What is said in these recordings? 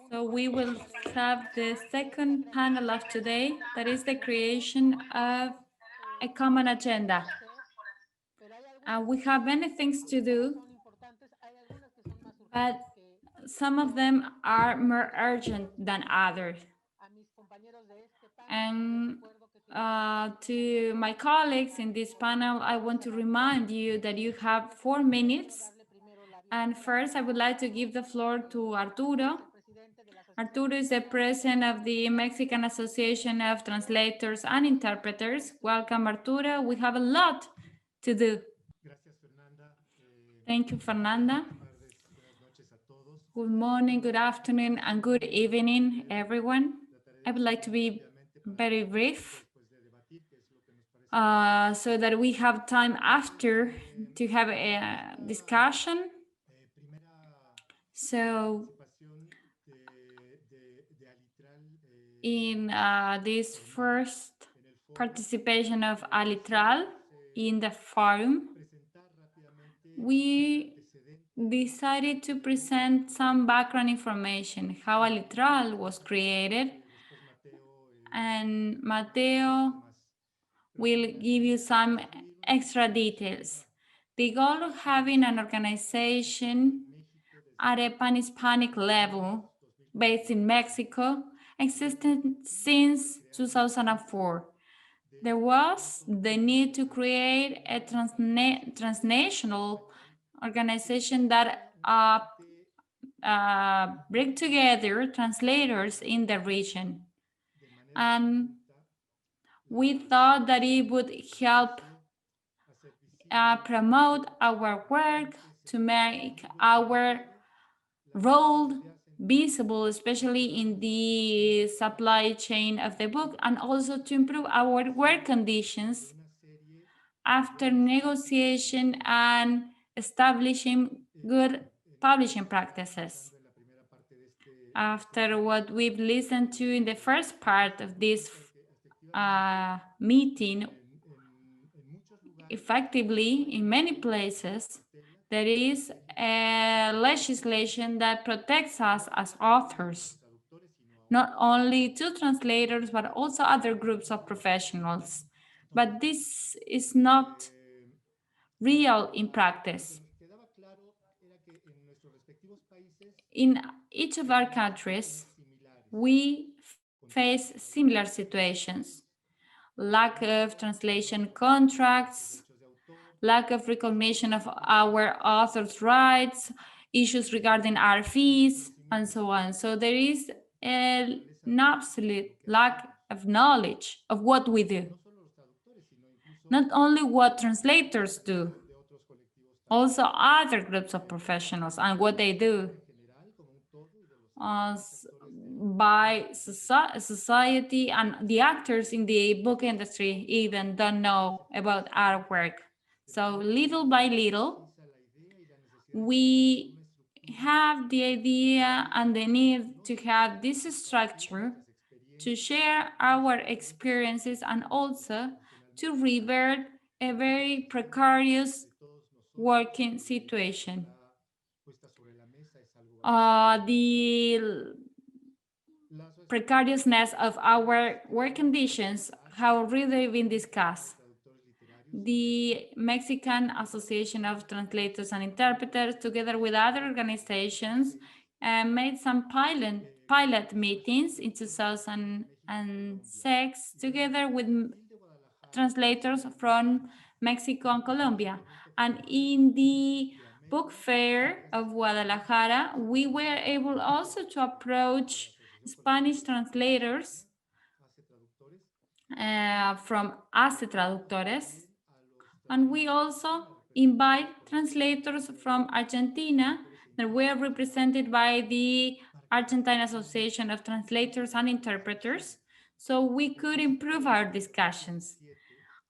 So we will have the second panel of today, that is the creation of a common agenda. We have many things to do, but some of them are more urgent than others. And to my colleagues in this panel, I want to remind you that you have 4 minutes. And first, I would like to give the floor to Arturo. Arturo is the president of the Mexican Association of Translators and Interpreters. Welcome, Arturo. We have a lot to do. Thank you, Fernanda. Good morning, good afternoon, and good evening, everyone. I would like to be very brief so that we have time after to have a discussion. So in this first participation of Alitral in the forum, we decided to present some background information, how Alitral was created, and Mateo will give you some extra details. The goal of having an organization at a pan-Hispanic level based in Mexico existed since 2004. There was the need to create a transnational organization that bring together translators in the region. And we thought that it would help promote our work, to make our role visible, especially in the supply chain of the book, and also to improve our work conditions after negotiation and establishing good publishing practices. After what we've listened to in the first part of this meeting, effectively, in many places, there is a legislation that protects us as authors, not only to translators, but also other groups of professionals. But this is not real in practice. In each of our countries, we face similar situations: lack of translation contracts, lack of recognition of our authors' rights, issues regarding our fees, and so on. So there is an absolute lack of knowledge of what we do. Not only what translators do, also other groups of professionals and what they do. By society, and the actors in the book industry even don't know about our work. So little by little, we have the idea and the need to have this structure to share our experiences and also to revert a very precarious working situation. The precariousness of our work conditions have really been discussed. The Mexican Association of Translators and Interpreters, together with other organizations, made some pilot meetings in 2006, together with translators from Mexico and Colombia. And in the book fair of Guadalajara, we were able also to approach Spanish translators from ACE Traductores, and we also invite translators from Argentina that were represented by the Argentine Association of Translators and Interpreters, so we could improve our discussions.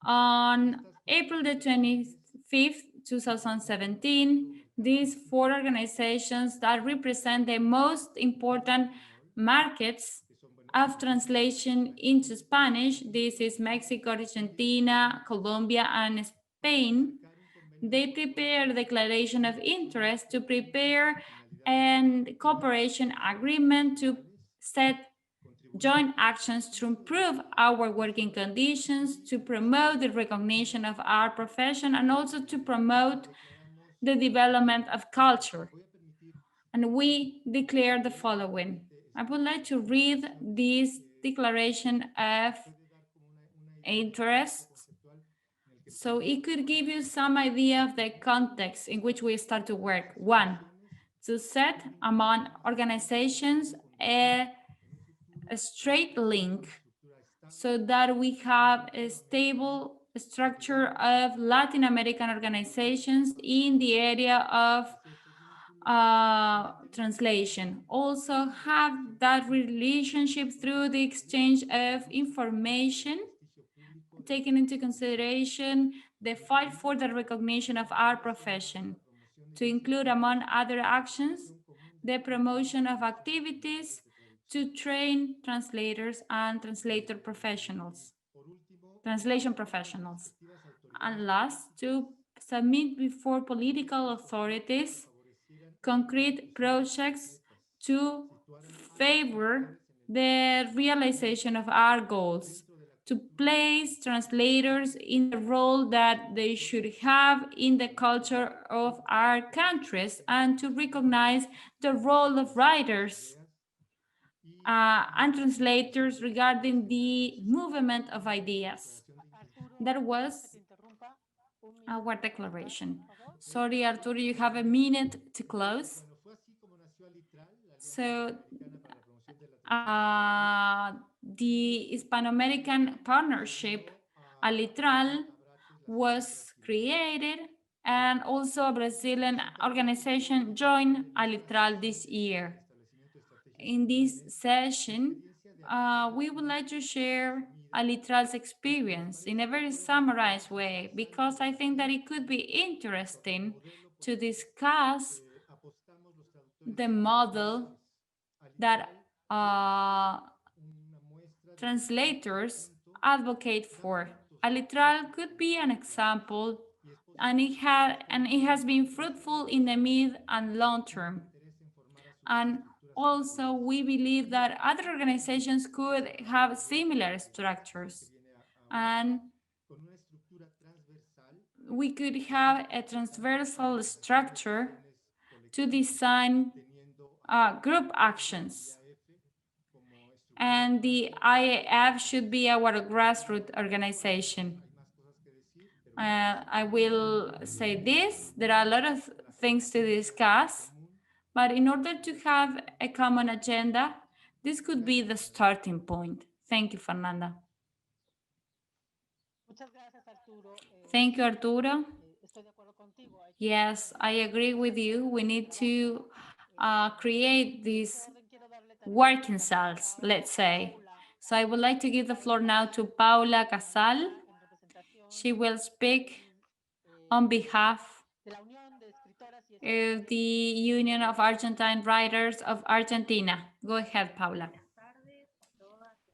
On April the 25th, 2017, these 4 organizations that represent the most important markets of translation into Spanish, this is Mexico, Argentina, Colombia, and Spain, they prepared a declaration of interest to prepare and cooperation agreement to set joint actions to improve our working conditions, to promote the recognition of our profession, and also to promote the development of culture. And we declare the following. I would like to read this declaration of interests so it could give you some idea of the context in which we start to work. One, to set among organizations a straight link so that we have a stable structure of Latin American organizations in the area of translation. Also have that relationship through the exchange of information, taking into consideration the fight for the recognition of our profession, to include, among other actions, the promotion of activities to train translators and translation professionals. And last, to submit before political authorities concrete projects to favor the realization of our goals, to place translators in the role that they should have in the culture of our countries, and to recognize the role of writers and translators regarding the movement of ideas. That was our declaration. Sorry, Arturo, you have a minute to close. So, the Hispano-American Partnership, Alitral, was created, and also a Brazilian organization joined Alitral this year. In this session, we would like to share Alitral's experience in a very summarized way, because I think that it could be interesting to discuss the model that translators advocate for. Alitral could be an example, and it has been fruitful in the mid and long term. And also, we believe that other organizations could have similar structures, and we could have a transversal structure to design group actions. And the IAF should be our grassroots organization. I will say this, there are a lot of things to discuss, but in order to have a common agenda, this could be the starting point. Thank you, Fernanda. Thank you, Arturo. Yes, I agree with you. We need to create these working cells, let's say. So I would like to give the floor now to Paula Casal. She will speak on behalf of the Union of Argentine Writers of Argentina. Go ahead, Paula.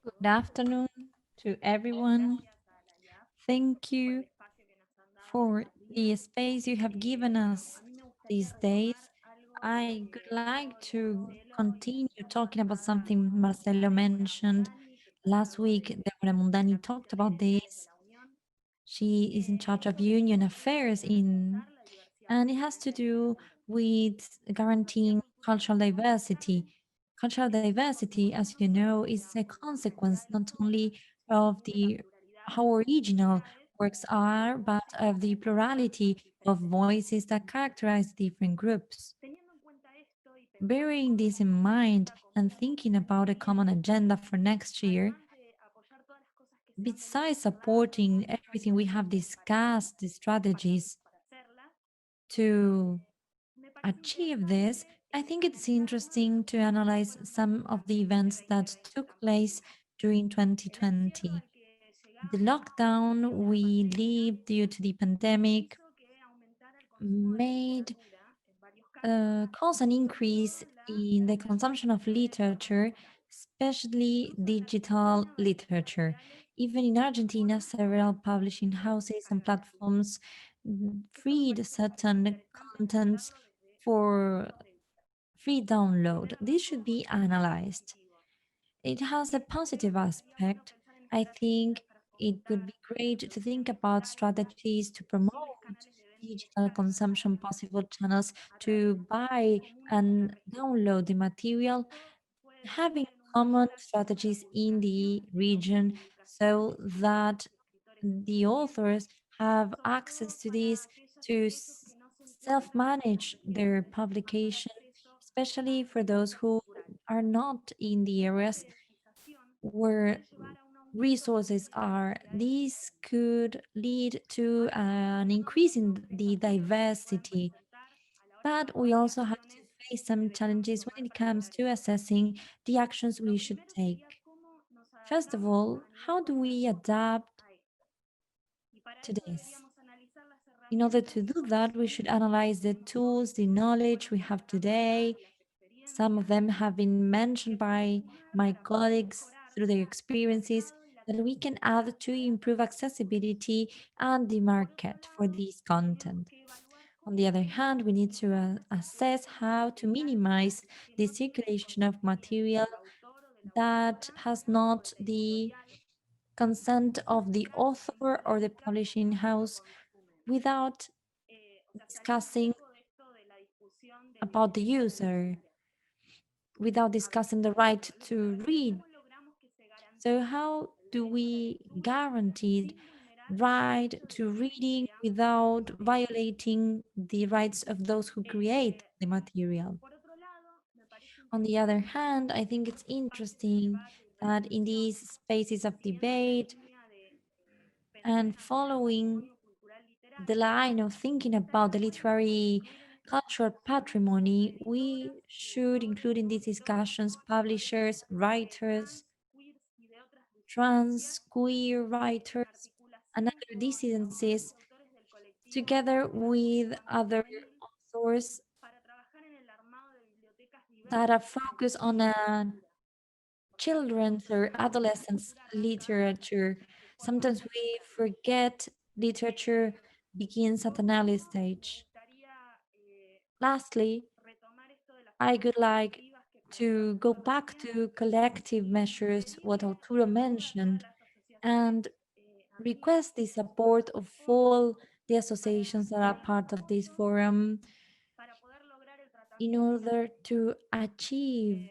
Good afternoon to everyone. Thank you for the space you have given us these days. I would like to continue talking about something Marcelo mentioned last week. Deborah Mundani talked about this. She is in charge of union affairs and it has to do with guaranteeing cultural diversity. Cultural diversity, as you know, is a consequence not only of the how original works are, but of the plurality of voices that characterize different groups. Bearing this in mind and thinking about a common agenda for next year, besides supporting everything we have discussed, the strategies to achieve this, I think it's interesting to analyze some of the events that took place during 2020. The lockdown we lived due to the pandemic made cause an increase in the consumption of literature, especially digital literature. Even in Argentina, several publishing houses and platforms freed certain contents for free download. This should be analyzed. It has a positive aspect. I think it would be great to think about strategies to promote digital consumption, possible channels to buy and download the material, having common strategies in the region so that the authors have access to this to self-manage their publication, especially for those who are not in the areas where resources are. These could lead to an increase in the diversity, but we also have to face some challenges when it comes to assessing the actions we should take. First of all, how do we adapt to this? In order to do that, we should analyze the tools, the knowledge we have today. Some of them have been mentioned by my colleagues through their experiences that we can add to improve accessibility and the market for this content. On the other hand, we need to assess how to minimize the circulation of material that has not the consent of the author or the publishing house without discussing about the user, without discussing the right to read. So how do we guarantee right to reading without violating the rights of those who create the material? On the other hand, I think it's interesting that in these spaces of debate and following the line of thinking about the literary cultural patrimony, we should include in these discussions publishers, writers, trans, queer writers, and other dissidencies, together with other authors that are focused on a children's or adolescents literature. Sometimes we forget literature begins at an early stage. Lastly, I would like to go back to collective measures, what Arturo mentioned, and request the support of all the associations that are part of this forum in order to achieve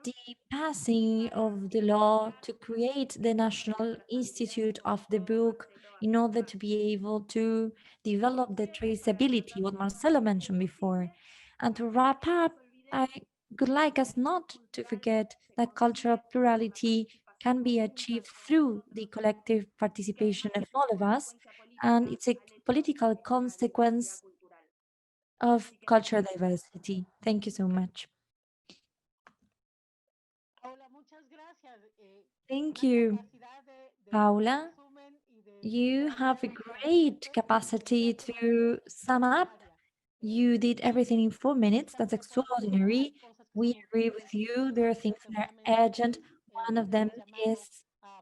the passing of the law to create the National Institute of the Book in order to be able to develop the traceability, what Marcelo mentioned before. And to wrap up, I would like us not to forget that cultural plurality can be achieved through the collective participation of all of us, and it's a political consequence of cultural diversity. Thank you so much. Thank you, Paula. You have a great capacity to sum up. You did everything in 4 minutes. That's extraordinary. We agree with you. There are things that are urgent. One of them is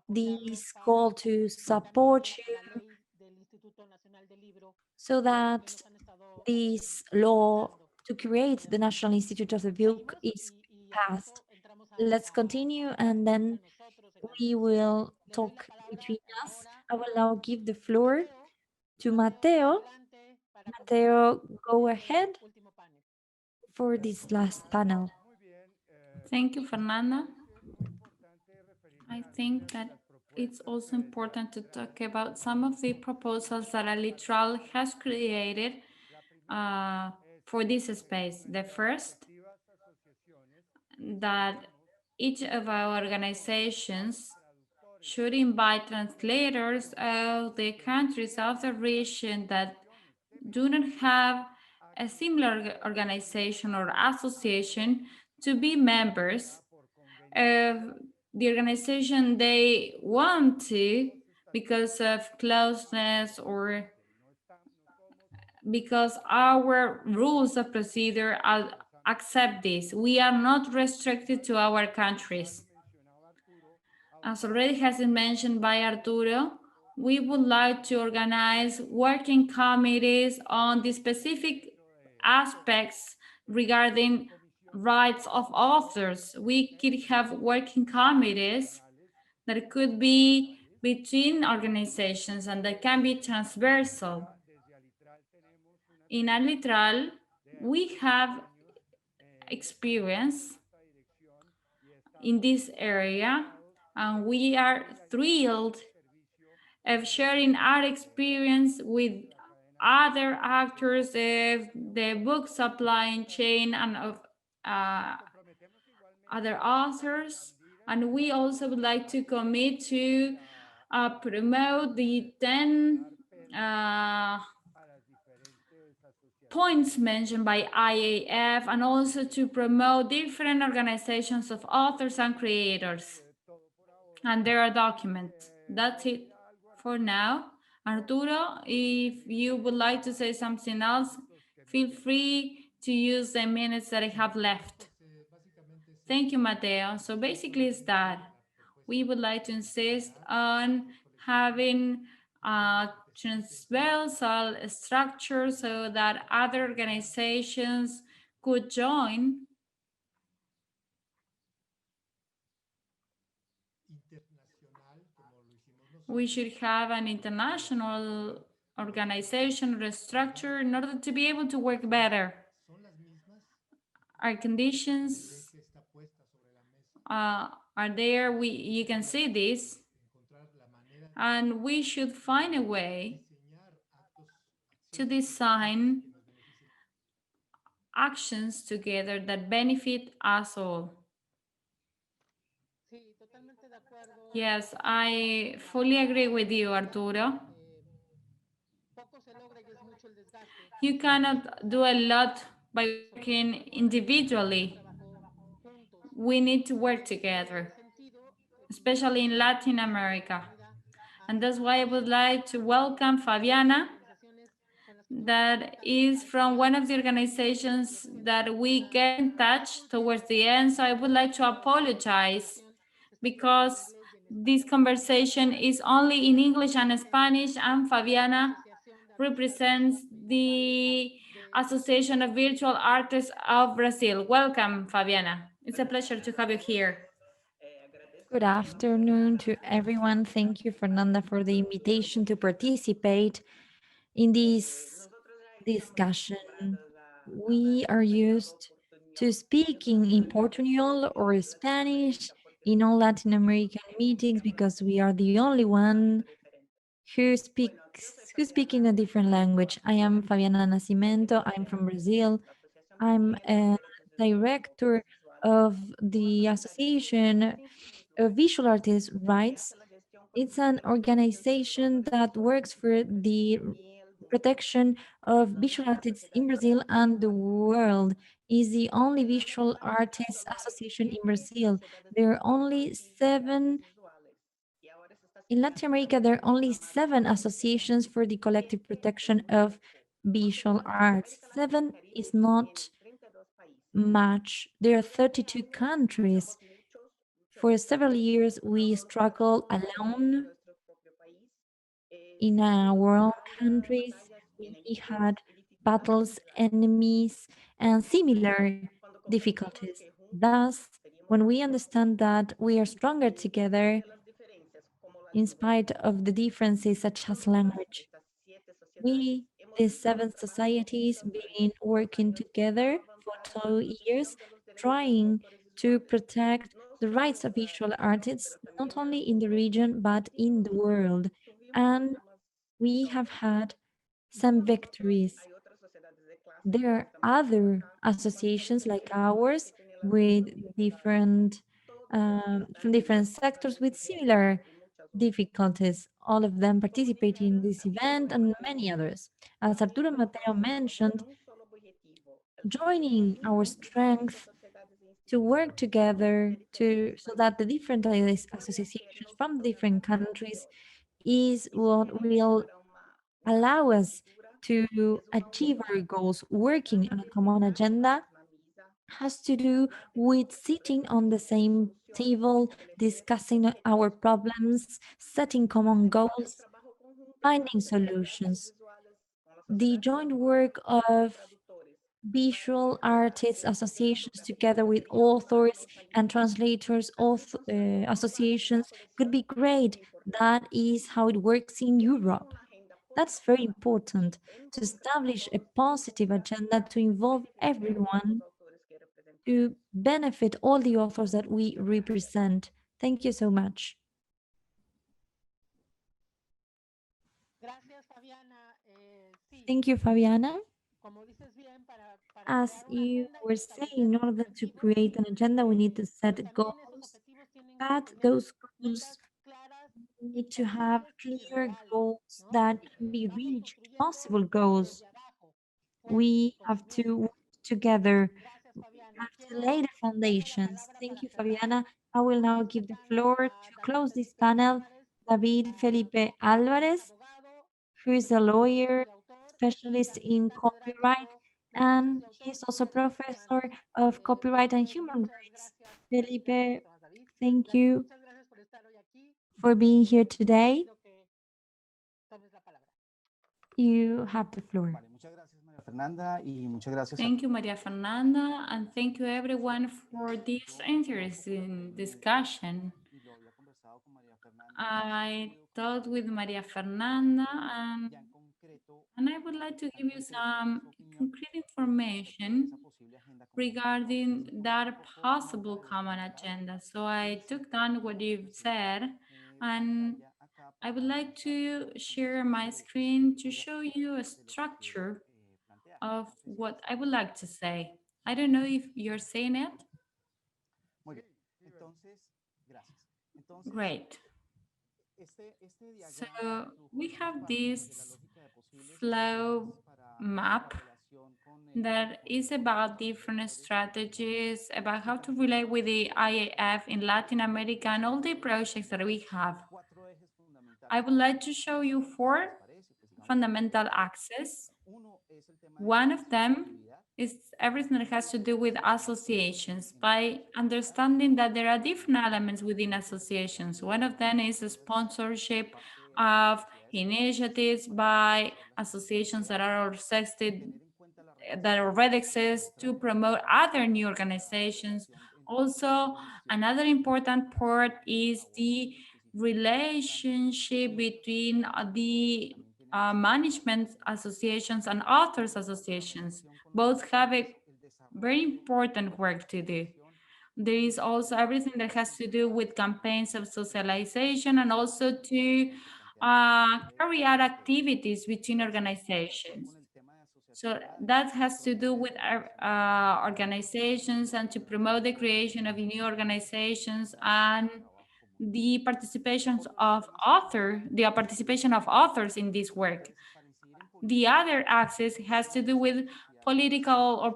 this call to support you so that this law to create the National Institute of the Book is passed. Let's continue and then we will talk between us. I will now give the floor to Mateo. Mateo, go ahead for this last panel. Thank you, Fernanda. I think that it's also important to talk about some of the proposals that Alitral has created for this space. The first, that each of our organizations should invite translators of the countries of the region that do not have a similar organization or association to be members of the organization they want to because of closeness or because our rules of procedure accept this. We are not restricted to our countries. As already has been mentioned by Arturo, we would like to organize working committees on the specific aspects regarding rights of authors. We could have working committees that could be between organizations and that can be transversal. In Alitral, we have experience in this area and we are thrilled of sharing our experience with other actors of the book supply chain and of uh, other authors. And we also would like to commit to promote the 10 uh, points mentioned by IAF and also to promote different organizations of authors and creators. And there are documents. That's it for now. Arturo, if you would like to say something else, feel free to use the minutes that I have left. Thank you, Mateo. So basically, it's that we would like to insist on having a transversal structure so that other organizations could join. We should have an international organization or structure in order to be able to work better. Our conditions are there. You can see this, and we should find a way to design actions together that benefit us all. Yes, I fully agree with you, Arturo. You cannot do a lot by working individually. We need to work together, especially in Latin America. And that's why I would like to welcome Fabiana, that is from one of the organizations that we get in touch towards the end. So I would like to apologize because this conversation is only in English and Spanish, and Fabiana represents the Association of Virtual Artists of Brazil. Welcome, Fabiana. It's a pleasure to have you here. Good afternoon to everyone. Thank you, Fernanda, for the invitation to participate in this discussion. We are used to speaking in Portuguese or Spanish in all Latin American meetings because we are the only one who speak in a different language. I am Fabiana Nascimento. I'm from Brazil. I'm a director of the Association of Visual Artists' Rights. It's an organization that works for the protection of visual artists in Brazil and the world. Is the only visual artists association in Brazil. There are only seven in Latin America. There are only seven associations for the collective protection of visual arts. Seven is not much. There are 32 countries. For several years, we struggled alone in our own countries. We had battles, enemies, and similar difficulties. Thus, when we understand that we are stronger together, in spite of the differences such as language, we, these seven societies, been working together for 2 years, trying to protect the rights of visual artists, not only in the region but in the world. And we have had some victories. There are other associations like ours with different from different sectors with similar difficulties, all of them participating in this event and many others. As Arturo Mateo mentioned, joining our strength to work together to so that the different associations from different countries is what will allow us to achieve our goals. Working on a common agenda has to do with sitting on the same table, discussing our problems, setting common goals, finding solutions. The joint work of visual artists associations together with authors and translators associations could be great. That is how it works in Europe. That's very important to establish a positive agenda to involve everyone to benefit all the authors that we represent. Thank you so much. Thank you, Fabiana. As you were saying, in order to create an agenda, we need to set goals, but those goals need to have clear goals that can be reached, possible goals. We have to work together. We have to lay the foundations. Thank you, Fabiana. I will now give the floor to close this panel, David Felipe Alvarez, who is a lawyer, specialist in copyright, and he is also professor of copyright and human rights. Felipe, thank you for being here today. You have the floor. Thank you, Maria Fernanda, and thank you everyone for this interesting discussion. I talked with Maria Fernanda and I would like to give you some concrete information regarding that possible common agenda. So I took down what you've said and I would like to share my screen to show you a structure of what I would like to say. I don't know if you're saying it. Great. So we have this flow map that is about different strategies, about how to relate with the IAF in Latin America and all the projects that we have. I would like to show you four fundamental axes. One of them is everything that has to do with associations, by understanding that there are different elements within associations. One of them is the sponsorship of initiatives by associations that are existed, that already exist to promote other new organizations. Also, another important part is the relationship between the management associations and authors associations. Both have a very important work to do. There is also everything that has to do with campaigns of socialization and also to carry out activities between organizations. So that has to do with our organizations and to promote the creation of new organizations and the participation of authors in this work. The other axis has to do with political or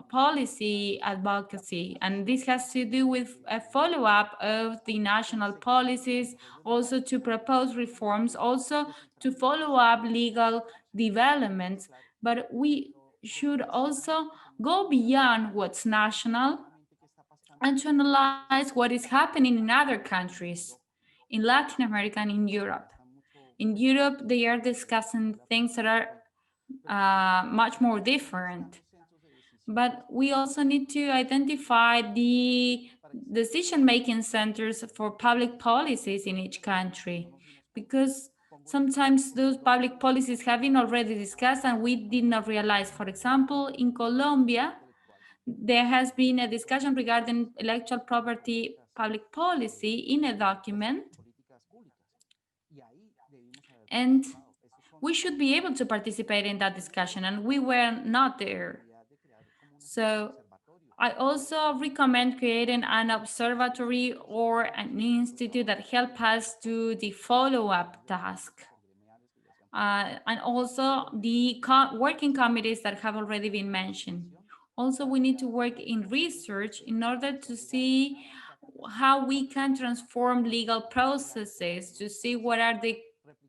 policy advocacy, and this has to do with a follow-up of the national policies, also to propose reforms, also to follow up legal developments. But we should also go beyond what's national and to analyze what is happening in other countries, in Latin America and in Europe. In Europe, they are discussing things that are much more different. But we also need to identify the decision-making centers for public policies in each country, because sometimes those public policies have been already discussed and we did not realize. For example, in Colombia, there has been a discussion regarding intellectual property public policy in a document, and we should be able to participate in that discussion, and we were not there. So I also recommend creating an observatory or an institute that help us do the follow-up task. And also the working committees that have already been mentioned. Also, we need to work in research in order to see how we can transform legal processes, to see what are the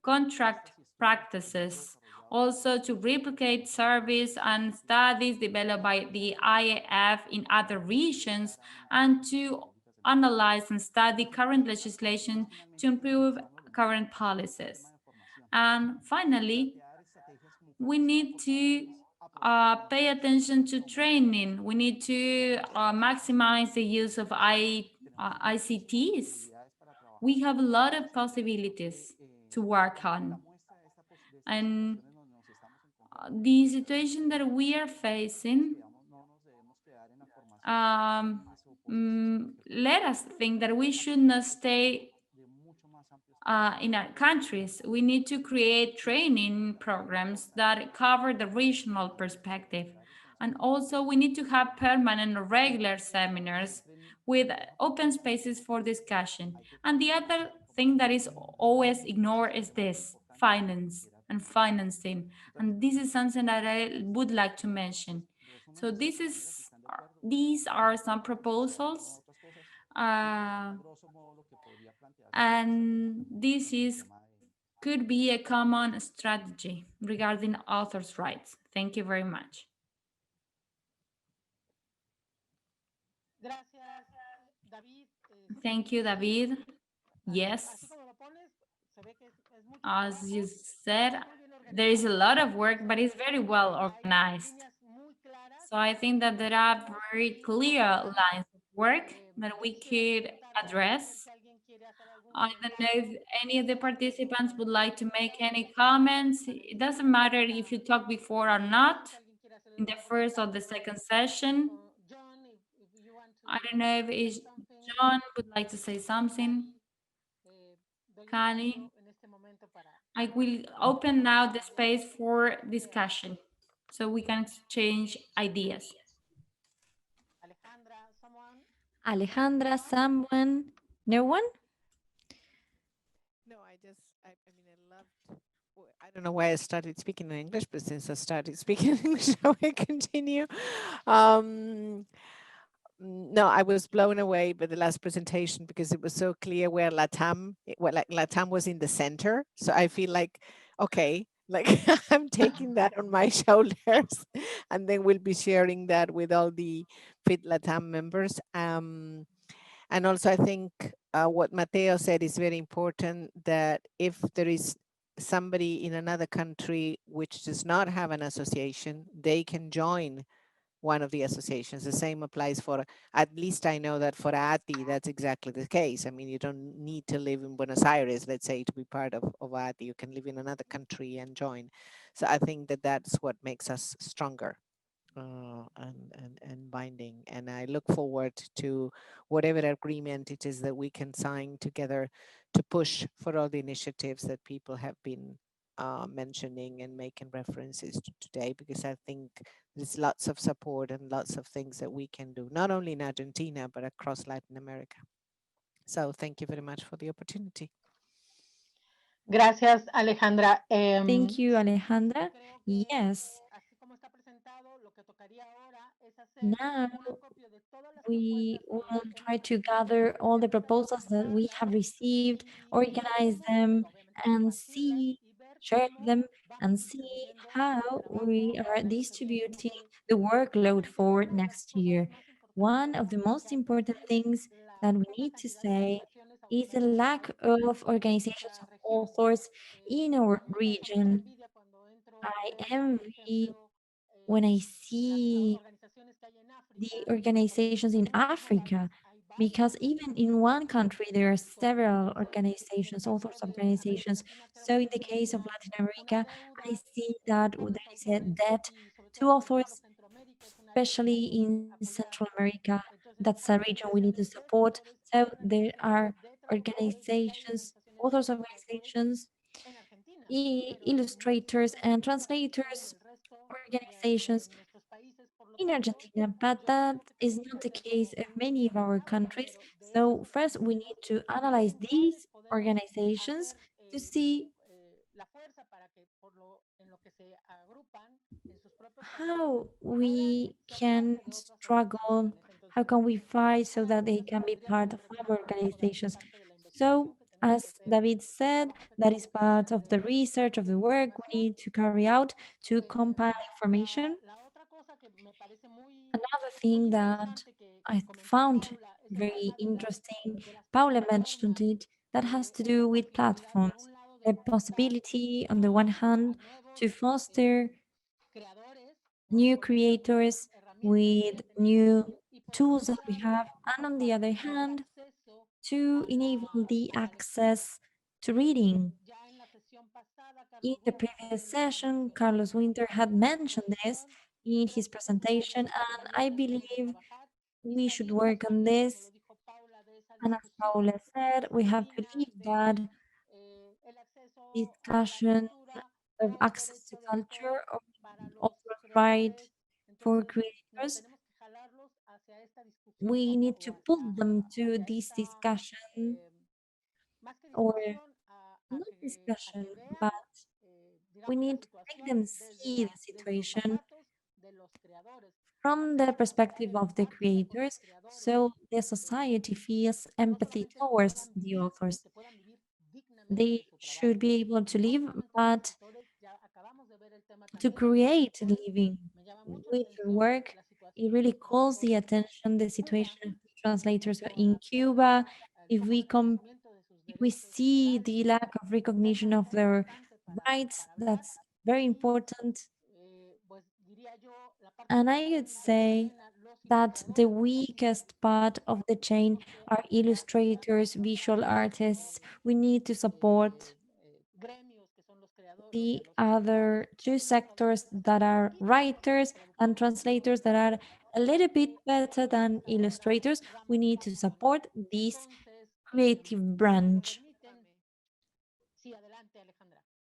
contract practices, also to replicate surveys and studies developed by the IAF in other regions, and to analyze and study current legislation to improve current policies. And finally, we need to pay attention to training. We need to maximize the use of ICTs. We have a lot of possibilities to work on. And the situation that we are facing let us think that we should not stay in our countries. We need to create training programs that cover the regional perspective. And also, we need to have permanent or regular seminars with open spaces for discussion. And the other thing that is always ignored is this finance and financing. And this is something that I would like to mention. So, these are some proposals. Uh, and this is could be a common strategy regarding authors' rights. Thank you very much. Thank you, David. Yes, as you said, there is a lot of work, but it's very well organized. So I think that there are very clear lines of work that we could address. I don't know if any of the participants would like to make any comments. It doesn't matter if you talk before or not in the first or the second session. I don't know if it's John would like to say something. Kali, I will open now the space for discussion so we can exchange ideas. Alejandra, someone? No one? No, I don't know why I started speaking in English, but since I started speaking English, I will continue. Um, no, I was blown away by the last presentation because it was so clear where Latam was in the center. So I feel like, okay, like I'm taking that on my shoulders, and then we'll be sharing that with all the Fit Latam members. And also, I think what Mateo said is very important, that if there is somebody in another country which does not have an association, they can join one of the associations. The same applies for, at least I know that for ATI, that's exactly the case. I mean, you don't need to live in Buenos Aires, let's say, to be part of ATI. You can live in another country and join. So I think that that's what makes us stronger and binding. And I look forward to whatever agreement it is that we can sign together to push for all the initiatives that people have been mentioning and making references to today, because I think there's lots of support and lots of things that we can do, not only in Argentina, but across Latin America. So thank you very much for the opportunity. Gracias, Alejandra. Thank you, Alejandra. Yes, now we will try to gather all the proposals that we have received, organize them, and see, share them, and see how we are distributing the workload for next year. One of the most important things that we need to say is the lack of organizations of authors in our region. I envy when I see the organizations in Africa, because even in one country there are several organizations, authors organizations. So in the case of Latin America, I see that there is a debt to authors, especially in Central America. That's a region we need to support. So there are organizations, authors organizations, illustrators and translators organizations in Argentina, but that is not the case of many of our countries. So first we need to analyze these organizations to see how we can struggle, how can we fight so that they can be part of our organizations. So as David said, that is part of the research of the work we need to carry out to compile information. Another thing that I found very interesting, Paula mentioned it, that has to do with platforms. a possibility, on the one hand, to foster new creators with new tools that we have, and on the other hand, to enable the access to reading. In the previous session, Carlos Winter had mentioned this in his presentation, and I believe we should work on this. And as Paula said, we have to leave that discussion of access to culture or author's right for creators. We need to pull them to this discussion, or not discussion, but we need to make them see the situation from the perspective of the creators, so the society feels empathy towards the authors. They should be able to live, but to create living with their work, it really calls the attention the situation of the translators in Cuba. If we if we see the lack of recognition of their rights, that's very important. And I would say that the weakest part of the chain are illustrators, visual artists. We need to support the other two sectors that are writers and translators that are a little bit better than illustrators. We need to support this creative branch.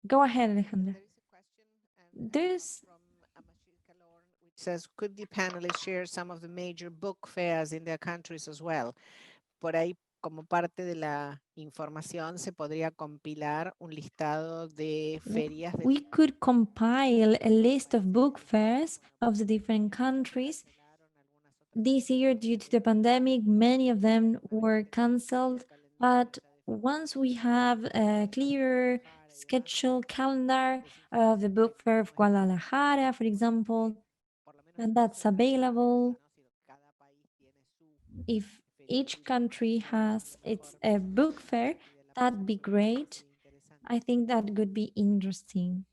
Go ahead, Alejandra. There is a question There's from Amashir Kalorn, which says, could the panelists share some of the major book fairs in their countries as well? Por ahí, como parte de la información, se podría compilar un listado de ferias de we could compile a list of book fairs of the different countries. This year, due to the pandemic, many of them were cancelled, but once we have a clear schedule calendar of the book fair of Guadalajara, for example, and that's available, if each country has its a book fair, that'd be great. I think that could be interesting.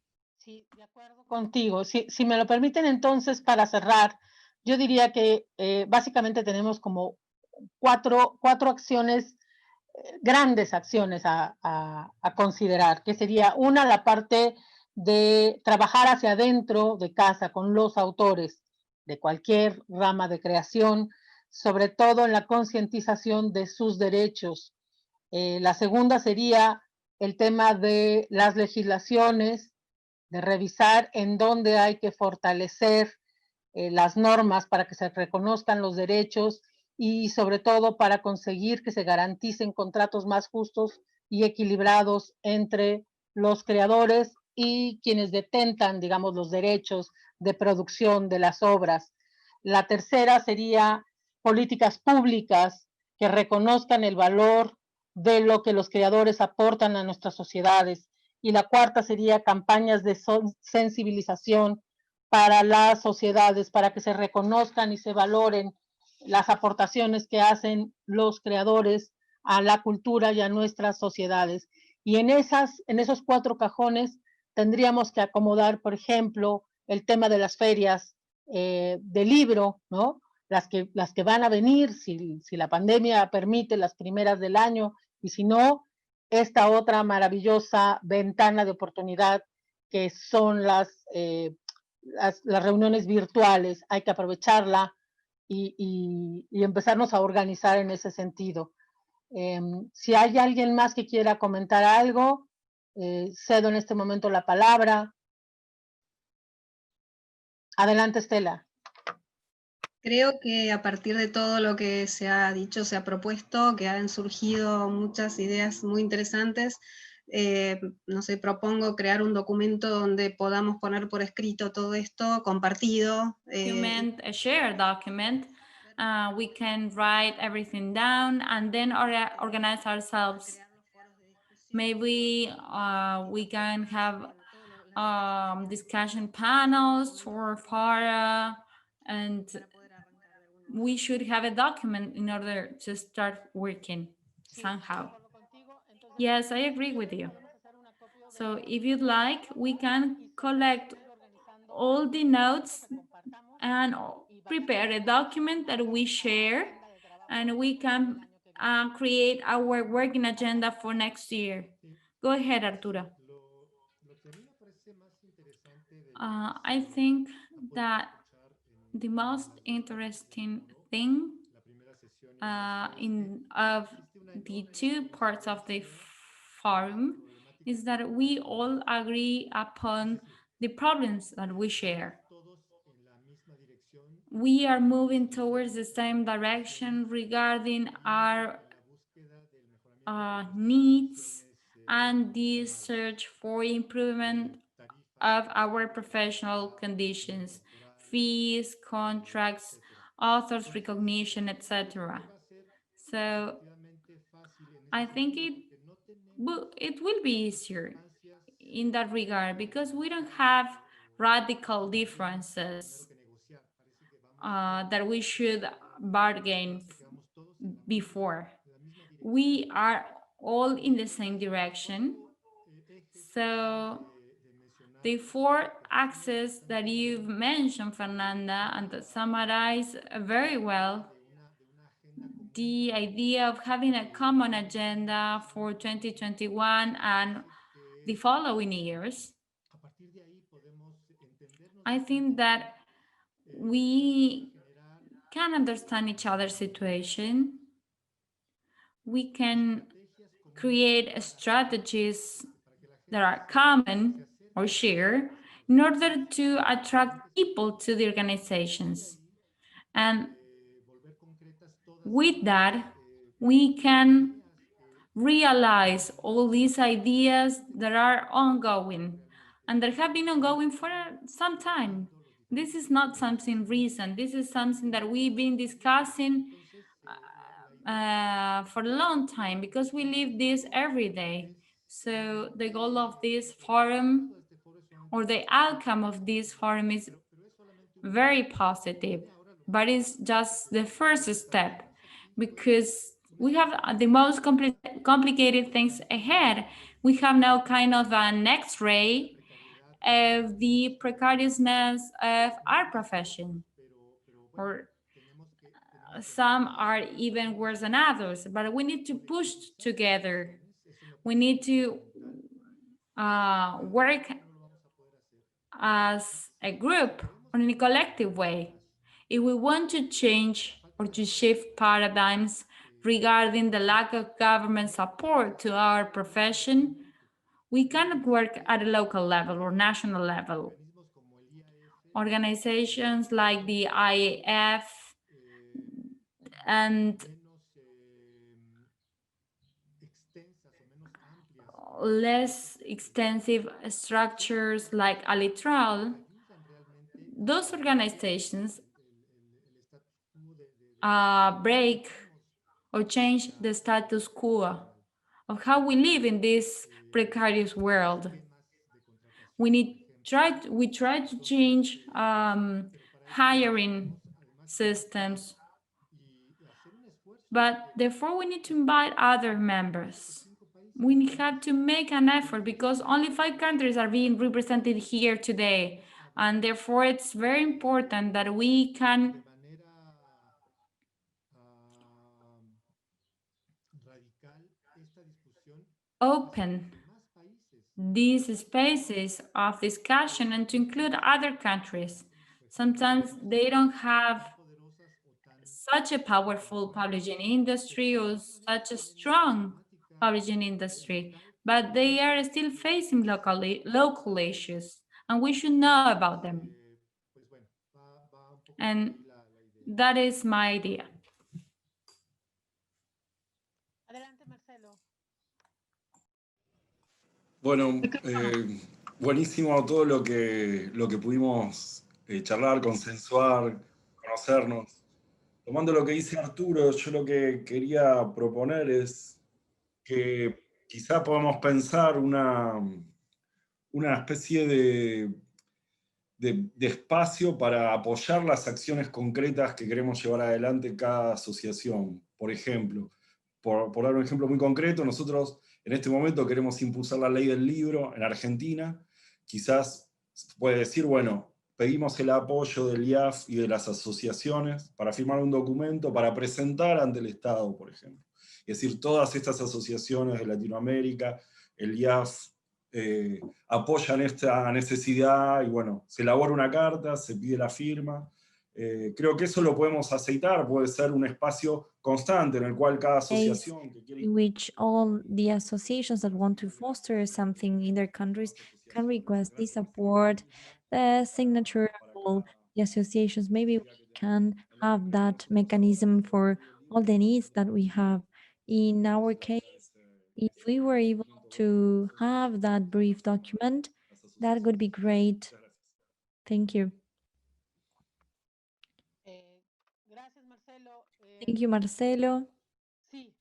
Contigo. Si me lo permiten, entonces, para cerrar, yo diría que básicamente tenemos como cuatro acciones, grandes acciones a considerar, que sería una, la parte de trabajar hacia adentro de casa con los autores de cualquier rama de creación, sobre todo en la concientización de sus derechos. La segunda sería el tema de las legislaciones, de revisar en dónde hay que fortalecer las normas para que se reconozcan los derechos y sobre todo para conseguir que se garanticen contratos más justos y equilibrados entre los creadores y quienes detentan, digamos, los derechos de producción de las obras. La tercera sería políticas públicas que reconozcan el valor de lo que los creadores aportan a nuestras sociedades. Y la cuarta sería campañas de sensibilización para las sociedades, para que se reconozcan y se valoren las aportaciones que hacen los creadores a la cultura y a nuestras sociedades. Y en esos cuatro cajones tendríamos que acomodar, por ejemplo, el tema de las ferias de libro, ¿no? Las que van a venir, si la pandemia permite, las primeras del año, y si no, esta otra maravillosa ventana de oportunidad que son las reuniones virtuales. Hay que aprovecharla y empezarnos a organizar en ese sentido. Si hay alguien más que quiera comentar algo, cedo en este momento la palabra. Adelante, Estela. Creo que a partir de todo lo que se ha dicho, se ha propuesto, que han surgido muchas ideas muy interesantes. No sé, propongo crear un documento donde podamos poner por escrito todo esto, compartido. Document, a shared document. We can write everything down and then organize ourselves. Maybe we can have discussion panels or fora, and we should have a document in order to start working somehow. Yes, I agree with you. So if you'd like, we can collect all the notes and prepare a document that we share, and we can create our working agenda for next year. Go ahead, Arturo. I think that the most interesting thing of the two parts of the forum is that we all agree upon the problems that we share. We are moving towards the same direction regarding our needs and the search for improvement of our professional conditions, fees, contracts, authors recognition, etc. So I think it will be easier in that regard because we don't have radical differences that we should bargain before. We are all in the same direction. So the four axes that you've mentioned, Fernanda, and that summarize very well the idea of having a common agenda for 2021 and the following years, I think that we can understand each other's situation. We can create strategies that are common or shared in order to attract people to the organizations. And with that, we can realize all these ideas that are ongoing and that have been ongoing for some time. This is not something recent. This is something that we've been discussing for a long time because we live this every day. So the goal of this forum or the outcome of this forum is very positive, but it's just the first step because we have the most complicated things ahead. We have now kind of an X-ray of the precariousness of our profession, or some are even worse than others, but we need to push together. We need to work as a group or in a collective way. If we want to change or to shift paradigms regarding the lack of government support to our profession, we cannot work at a local level or national level. Organizations like the IAF and less extensive structures like Alitral, those organizations break or change the status quo of how we live in this precarious world. We try to change hiring systems, but therefore we need to invite other members. We have to make an effort because only 5 countries are being represented here today, and therefore it's very important that we can open these spaces of discussion and to include other countries. Sometimes they don't have such a powerful publishing industry or such a strong publishing industry, but they are still facing local issues, and we should know about them. And that is my idea. Bueno, buenísimo todo lo que pudimos charlar, consensuar, conocernos. Tomando lo que dice Arturo, yo lo que quería proponer es que quizá podamos pensar una especie de espacio para apoyar las acciones concretas que queremos llevar adelante cada asociación. Por ejemplo, por dar un ejemplo muy concreto, nosotros En este momento queremos impulsar la ley del libro en Argentina. Quizás puede decir, bueno, pedimos el apoyo del IAF y de las asociaciones para firmar un documento para presentar ante el Estado, por ejemplo. Es decir, todas estas asociaciones de Latinoamérica, el IAF, apoyan esta necesidad y bueno, se elabora una carta, se pide la firma. Creo que eso lo podemos aceitar, puede ser un espacio constante en el cual cada asociación que quiere... In which all the associations that want to foster something in their countries can request the support, the signature of all the associations. Maybe we can have that mechanism for all the needs that we have. In our case, if we were able to have that brief document, that would be great. Thank you. Gracias, Marcelo. Thank you, Marcelo. Sí,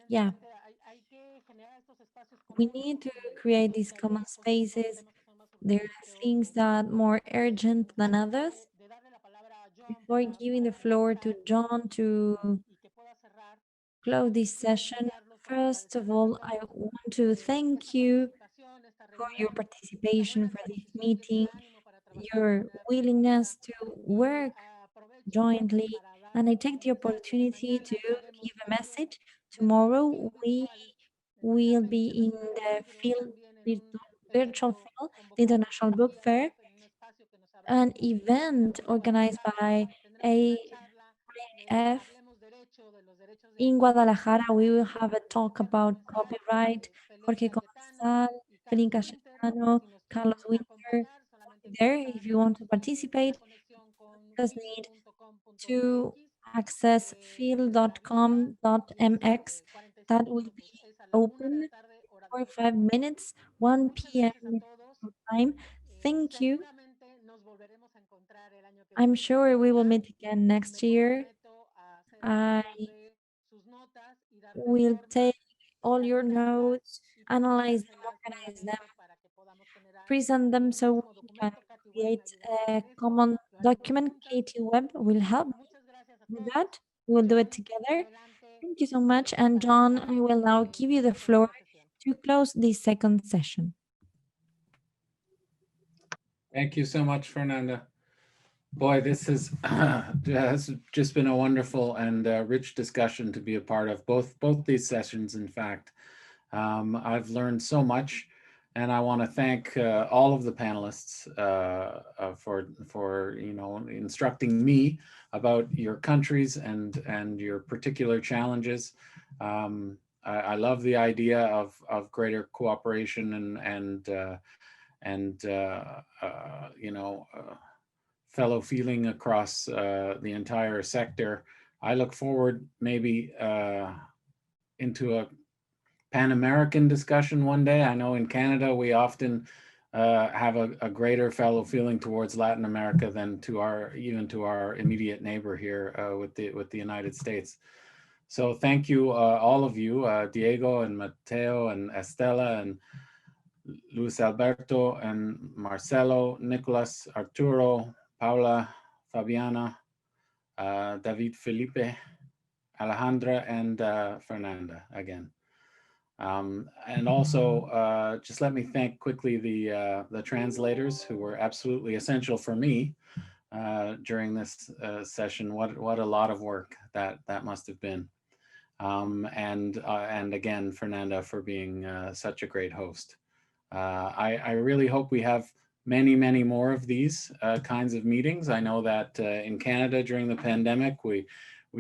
Yeah. evidentemente hay que generar estos espacios We comunes, need to como create decíamos, these tal common vez, porque son spaces. temas que son más There urgentes are que things otros. that more urgent than others. De darle la palabra a John Before giving the floor to John to y que pueda cerrar, close this session, first of all, I want to thank you for your participation for this meeting, your willingness to work jointly, and I take the opportunity to give a message. Tomorrow we will be in the virtual field, the International Book Fair, an event organized by AF. In Guadalajara, we will have a talk about copyright. Jorge Comensal, Felipe Cayetano, Carlos Winter. There, if you want to participate, just need to access field.com.mx. That will be open for 5 minutes, 1 p.m. time. Thank you. I'm sure we will meet again next year. I will take all your notes, analyze them, organize them, present them so we can create a common document. Katie Webb will help me with that. We'll do it together. Thank you so much. And John, I will now give you the floor to close this second session. Thank you so much, Fernanda. Boy, this has just been a wonderful and rich discussion to be a part of, both these sessions, in fact. I've learned so much, and I want to thank all of the panelists for instructing me about your countries and your particular challenges. I love the idea of greater cooperation and fellow feeling across the entire sector. I look forward maybe into a Pan-American discussion one day. I know in Canada we often have a greater fellow feeling towards Latin America than even to our immediate neighbor here with the United States. So thank you, all of you, Diego and Mateo and Estela and Luis Alberto and Marcelo, Nicolas, Arturo, Paula, Fabiana, David, Felipe, Alejandra, and Fernanda again. And also, just let me thank quickly the translators who were absolutely essential for me during this session. What a lot of work that must have been. And again, Fernanda, for being such a great host. I really hope we have many more of these kinds of meetings. I know that in Canada during the pandemic, we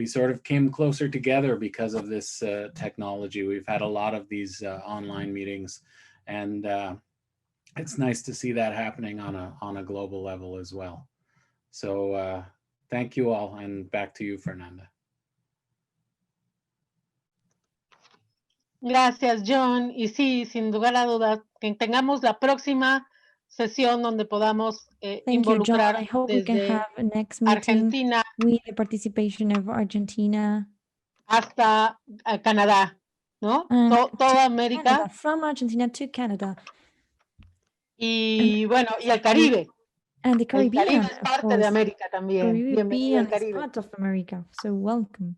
sort of came closer together because of this technology. We've had a lot of these online meetings, and it's nice to see that happening on a global level as well. So thank you all, and back to you, Fernanda. Gracias, John. Y sí, sin lugar a dudas, que tengamos la próxima sesión donde podamos Thank you, John. involucrar I hope we can desde have a next meeting Argentina with the participation of Argentina hasta Canadá, ¿no? and Toda América. Canada, from Argentina to Canada. Y bueno, y el Caribe. And the El Caribe Caribbean, es of parte course. de América también. Bienvenido Caribbean al is Caribe. part of America, so welcome.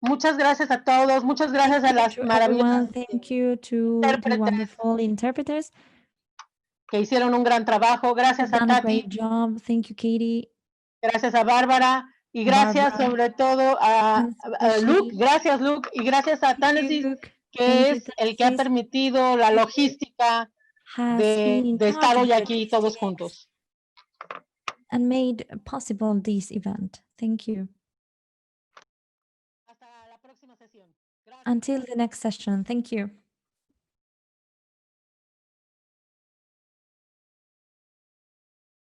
Muchas gracias a todos, muchas gracias a las To everyone, maravillosas thank you to the intérpretes wonderful interpreters. que hicieron un gran trabajo. Gracias You've a done a Tati, great job. Thank you, Katie. gracias a Bárbara y gracias Barbara, sobre todo a and Luke, especially gracias Luke y gracias a thank you, Tánesis, Luke. que Thank you, es el que ha Tennessee, permitido la logística has been in de charge estar of hoy the aquí todos logistics juntos. and made possible this event. Thank you. Hasta la próxima sesión. Gracias. Until the next session. Thank you.